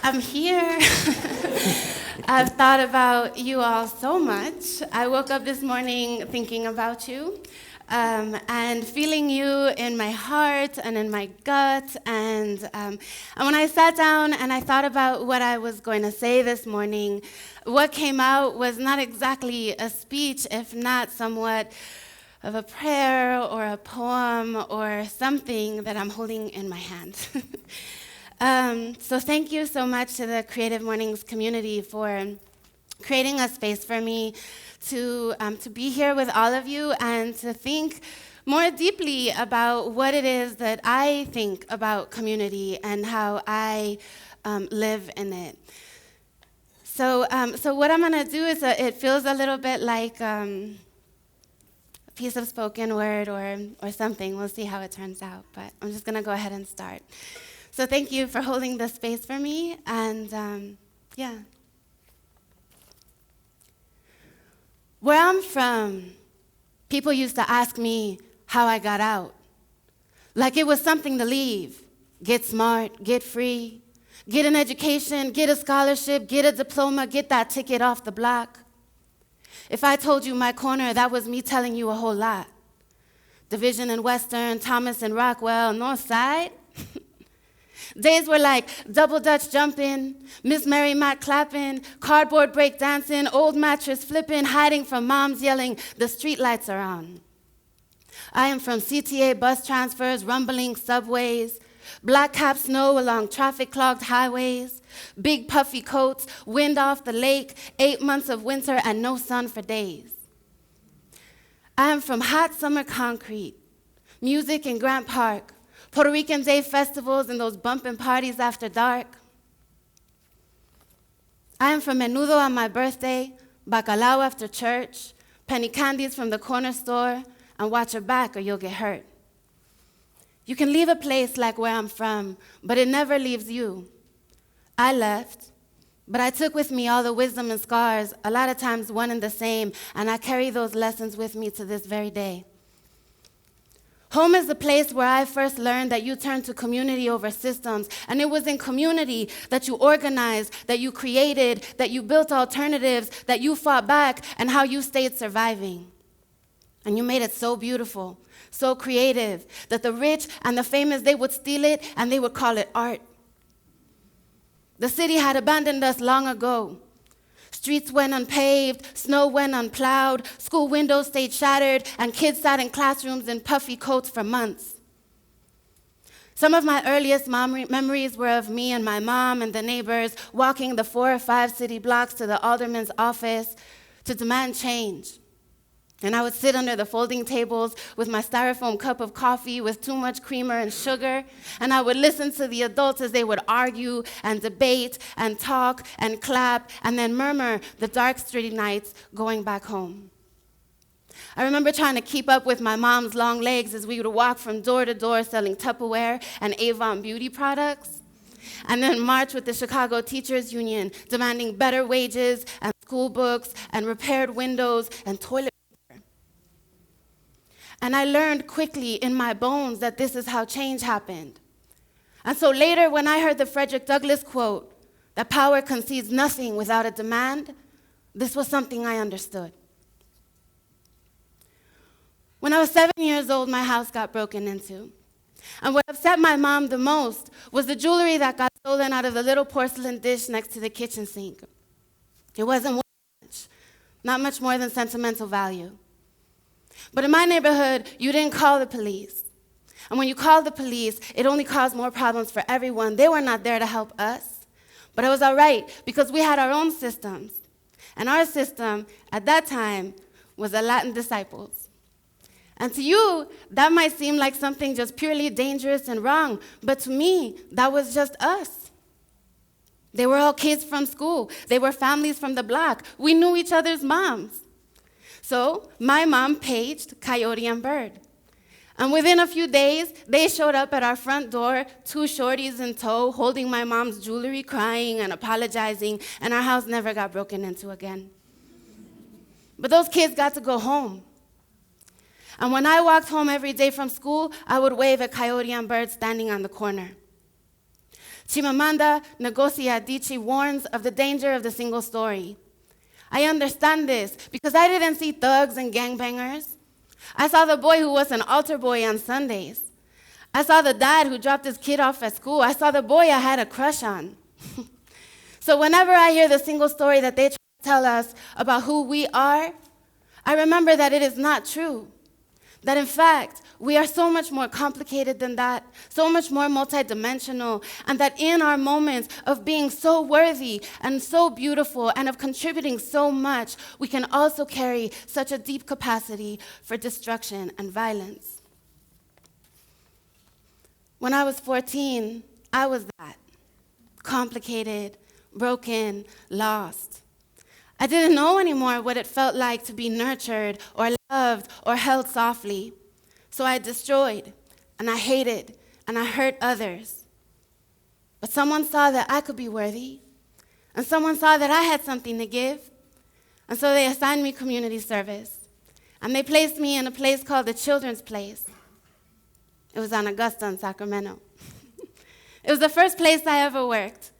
I'm here. I've thought about you all so much. I woke up this morning thinking about you and feeling you in my heart and in my gut. And when I sat down and I thought about what I was going to say this morning, what came out was not exactly a speech, if not somewhat of a prayer or a poem or something that I'm holding in my hand. So thank you so much to the Creative Mornings community for creating a space for me to be here with all of you and to think more deeply about what it is that I think about community and how I live in it. So what I'm going to do is it feels a little bit like a piece of spoken word or something. We'll see how it turns out, but I'm just going to go ahead and start. So thank you for holding this space for me, and yeah. Where I'm from, people used to ask me how I got out. Like it was something to leave. Get smart, get free, get an education, get a scholarship, get a diploma, get that ticket off the block. If I told you my corner, that was me telling you a whole lot. Division and Western, Thomas and Rockwell, North Side. Days were like double Dutch jumping, Miss Mary Matt clapping, cardboard break dancing, old mattress flipping, hiding from moms yelling, the street lights are on. I am from CTA bus transfers, rumbling subways, black cap snow along traffic-clogged highways, big puffy coats, wind off the lake, 8 months of winter and no sun for days. I am from hot summer concrete, music in Grant Park, Puerto Rican Day festivals and those bumping parties after dark. I am from menudo on my birthday, bacalao after church, penny candies from the corner store, and watch your back or you'll get hurt. You can leave a place like where I'm from, but it never leaves you. I left, but I took with me all the wisdom and scars, a lot of times one and the same, and I carry those lessons with me to this very day. Home is the place where I first learned that you turn to community over systems, and it was in community that you organized, that you created, that you built alternatives, that you fought back, and how you stayed surviving. And you made it so beautiful, so creative, that the rich and the famous, they would steal it and they would call it art. The city had abandoned us long ago. Streets went unpaved, snow went unplowed, school windows stayed shattered, and kids sat in classrooms in puffy coats for months. Some of my earliest memories were of me and my mom and the neighbors walking the 4 or 5 city blocks to the alderman's office to demand change. And I would sit under the folding tables with my styrofoam cup of coffee with too much creamer and sugar, and I would listen to the adults as they would argue and debate and talk and clap and then murmur the dark street nights going back home. I remember trying to keep up with my mom's long legs as we would walk from door to door selling Tupperware and Avon beauty products, and then march with the Chicago Teachers Union demanding better wages and school books and repaired windows and toilet. And I learned quickly in my bones that this is how change happened. And so later, when I heard the Frederick Douglass quote, that power concedes nothing without a demand, this was something I understood. When I was 7 years old, my house got broken into. And what upset my mom the most was the jewelry that got stolen out of the little porcelain dish next to the kitchen sink. It wasn't worth much, not much more than sentimental value. But in my neighborhood, you didn't call the police. And when you called the police, it only caused more problems for everyone. They were not there to help us. But it was all right, because we had our own systems. And our system, at that time, was the Latin disciples. And to you, that might seem like something just purely dangerous and wrong. But to me, that was just us. They were all kids from school. They were families from the block. We knew each other's moms. So my mom paged Coyote and Bird. And within a few days, they showed up at our front door, 2 shorties in tow, holding my mom's jewelry, crying and apologizing, and our house never got broken into again. But those kids got to go home. And when I walked home every day from school, I would wave at Coyote and Bird standing on the corner. Chimamanda Ngozi Adichie warns of the danger of the single story. I understand this because I didn't see thugs and gangbangers. I saw the boy who was an altar boy on Sundays. I saw the dad who dropped his kid off at school. I saw the boy I had a crush on. So whenever I hear the single story that they try to tell us about who we are, I remember that it is not true. That in fact, we are so much more complicated than that, so much more multidimensional, and that in our moments of being so worthy and so beautiful and of contributing so much, we can also carry such a deep capacity for destruction and violence. When I was 14, I was that, complicated, broken, lost. I didn't know anymore what it felt like to be nurtured or loved or held softly. So I destroyed, and I hated, and I hurt others. But someone saw that I could be worthy, and someone saw that I had something to give, and so they assigned me community service. And they placed me in a place called the Children's Place. It was on Augusta in Sacramento. It was the first place I ever worked,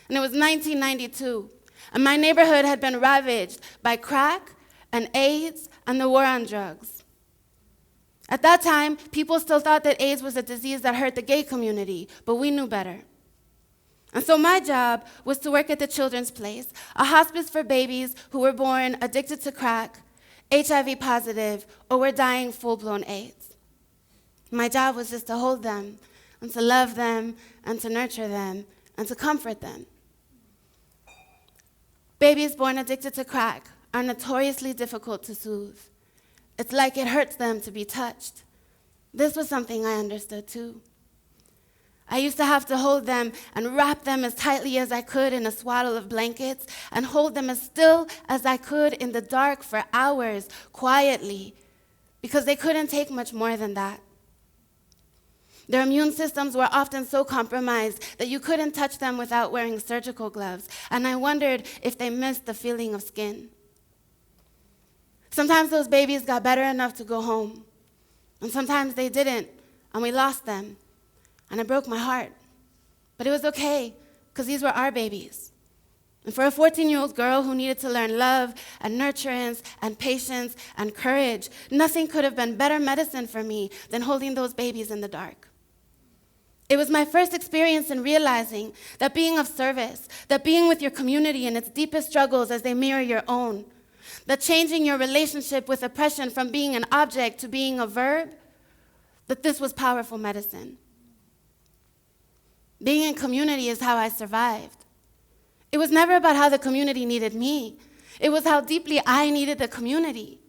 and it was 1992. And my neighborhood had been ravaged by crack and AIDS and the war on drugs. At that time, people still thought that AIDS was a disease that hurt the gay community, but we knew better. And so my job was to work at the Children's Place, a hospice for babies who were born addicted to crack, HIV positive, or were dying full-blown AIDS. My job was just to hold them, and to love them, and to nurture them, and to comfort them. Babies born addicted to crack are notoriously difficult to soothe. It's like it hurts them to be touched. This was something I understood too. I used to have to hold them and wrap them as tightly as I could in a swaddle of blankets and hold them as still as I could in the dark for hours, quietly, because they couldn't take much more than that. Their immune systems were often so compromised that you couldn't touch them without wearing surgical gloves, and I wondered if they missed the feeling of skin. Sometimes those babies got better enough to go home, and sometimes they didn't, and we lost them, and it broke my heart. But it was okay, because these were our babies. And for a 14-year-old girl who needed to learn love and nurturance and patience and courage, nothing could have been better medicine for me than holding those babies in the dark. It was my first experience in realizing that being of service, that being with your community in its deepest struggles as they mirror your own, that changing your relationship with oppression from being an object to being a verb, that this was powerful medicine. Being in community is how I survived. It was never about how the community needed me. It was how deeply I needed the community.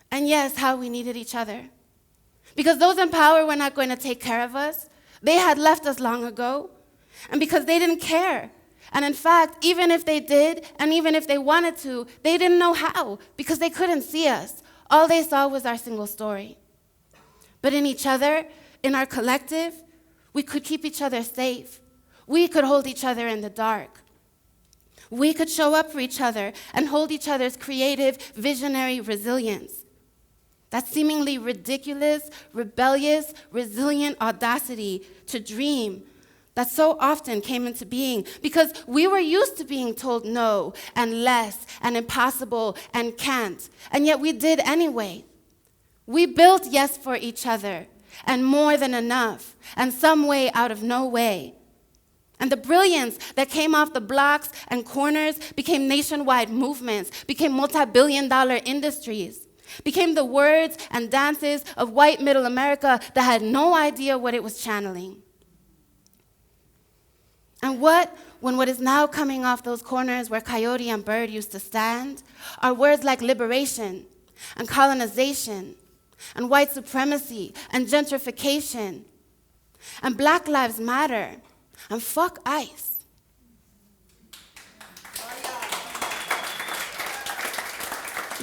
And yes, how we needed each other. Because those in power were not going to take care of us. They had left us long ago, and because they didn't care. And in fact, even if they did, and even if they wanted to, they didn't know how, because they couldn't see us. All they saw was our single story. But in each other, in our collective, we could keep each other safe. We could hold each other in the dark. We could show up for each other and hold each other's creative, visionary resilience. That seemingly ridiculous, rebellious, resilient audacity to dream that so often came into being because we were used to being told no and less and impossible and can't, and yet we did anyway. We built yes for each other and more than enough and some way out of no way. And the brilliance that came off the blocks and corners became nationwide movements, became multi-billion-dollar industries. Became the words and dances of white middle America that had no idea what it was channeling. And when what is now coming off those corners where Coyote and Bird used to stand are words like liberation and colonization and white supremacy and gentrification and Black Lives Matter and fuck ICE.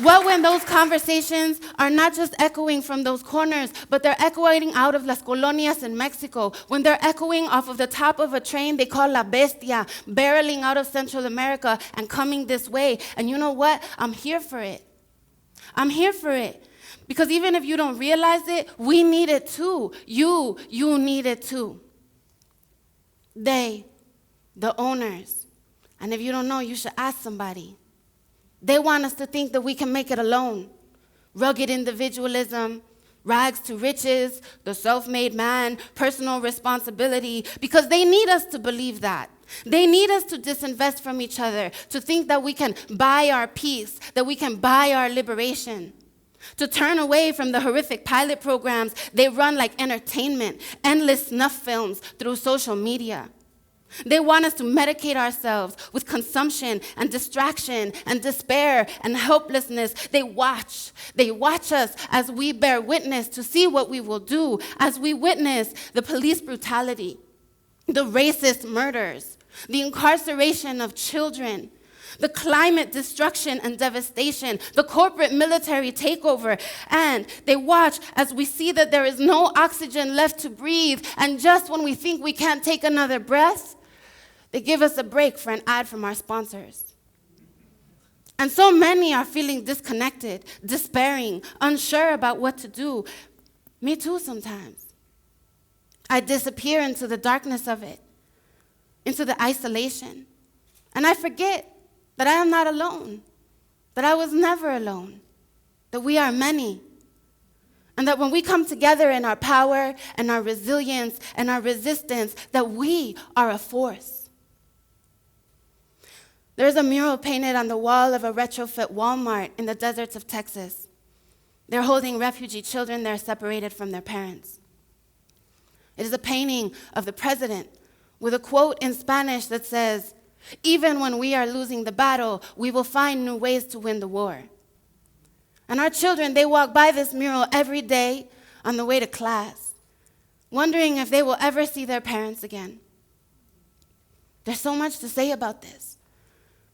What when those conversations are not just echoing from those corners, but they're echoing out of las colonias in Mexico, when they're echoing off of the top of a train they call La Bestia, barreling out of Central America and coming this way. And you know what? I'm here for it. I'm here for it. Because even if you don't realize it, we need it too. You need it too. They the owners. And if you don't know, you should ask somebody. They want us to think that we can make it alone. Rugged individualism, rags to riches, the self-made man, personal responsibility, because they need us to believe that. They need us to disinvest from each other, to think that we can buy our peace, that we can buy our liberation, to turn away from the horrific pilot programs they run like entertainment, endless snuff films through social media. They want us to medicate ourselves with consumption and distraction and despair and helplessness. They watch us as we bear witness to see what we will do, as we witness the police brutality, the racist murders, the incarceration of children, the climate destruction and devastation, the corporate military takeover. And they watch as we see that there is no oxygen left to breathe. And just when we think we can't take another breath, they give us a break for an ad from our sponsors. And so many are feeling disconnected, despairing, unsure about what to do. Me too sometimes. I disappear into the darkness of it, into the isolation. And I forget that I am not alone, that I was never alone, that we are many. And that when we come together in our power and our resilience and our resistance, that we are a force. There's a mural painted on the wall of a retrofit Walmart in the deserts of Texas. They're holding refugee children there separated from their parents. It is a painting of the president with a quote in Spanish that says, "Even when we are losing the battle, we will find new ways to win the war." And our children, they walk by this mural every day on the way to class, wondering if they will ever see their parents again. There's so much to say about this.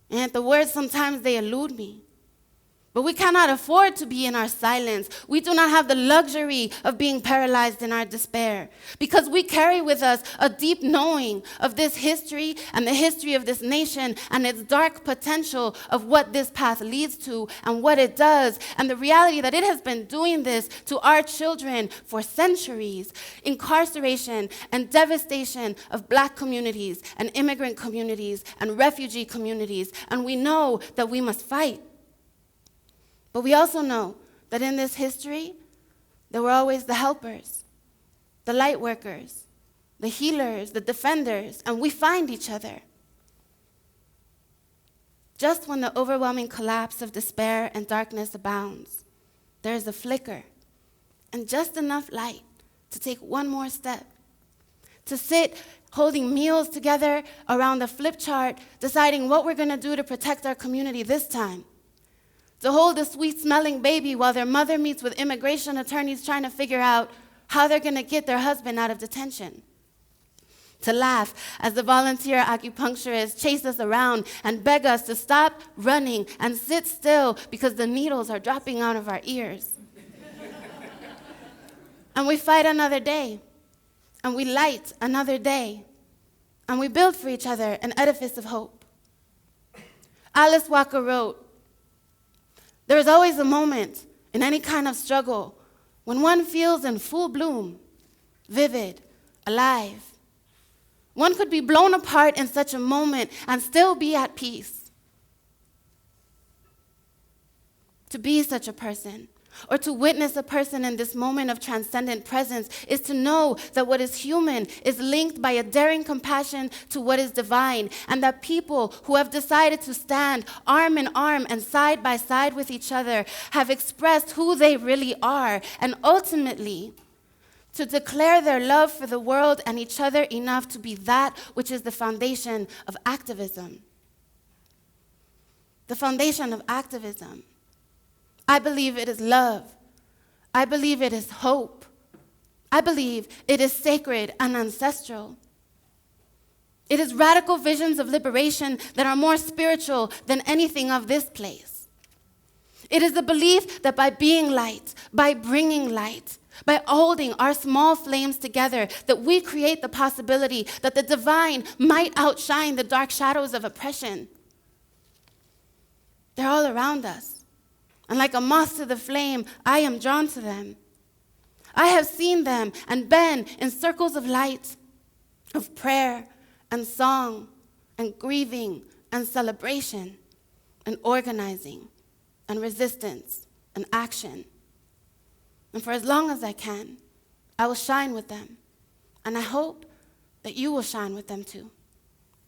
And the words, sometimes they elude me. But we cannot afford to be in our silence. We do not have the luxury of being paralyzed in our despair, because we carry with us a deep knowing of this history and the history of this nation and its dark potential of what this path leads to and what it does, and the reality that it has been doing this to our children for centuries. Incarceration and devastation of Black communities and immigrant communities and refugee communities, and we know that we must fight. But we also know that in this history, there were always the helpers, the light workers, the healers, the defenders, and we find each other. Just when the overwhelming collapse of despair and darkness abounds, there is a flicker and just enough light to take one more step, to sit holding meals together around the flip chart, deciding what we're going to do to protect our community this time. To hold a sweet-smelling baby while their mother meets with immigration attorneys trying to figure out how they're going to get their husband out of detention. To laugh as the volunteer acupuncturists chase us around and beg us to stop running and sit still because the needles are dropping out of our ears. And we fight another day, and we light another day, and we build for each other an edifice of hope. Alice Walker wrote, "There is always a moment in any kind of struggle when one feels in full bloom, vivid, alive. One could be blown apart in such a moment and still be at peace. To be such a person, or to witness a person in this moment of transcendent presence, is to know that what is human is linked by a daring compassion to what is divine, and that people who have decided to stand arm in arm and side by side with each other have expressed who they really are, and ultimately to declare their love for the world and each other enough to be that which is the foundation of activism." The foundation of activism. I believe it is love. I believe it is hope. I believe it is sacred and ancestral. It is radical visions of liberation that are more spiritual than anything of this place. It is the belief that by being light, by bringing light, by holding our small flames together, that we create the possibility that the divine might outshine the dark shadows of oppression. They're all around us. And like a moth to the flame, I am drawn to them. I have seen them and been in circles of light, of prayer and song, and grieving and celebration and organizing and resistance and action. And for as long as I can, I will shine with them. And I hope that you will shine with them too.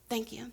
Thank you.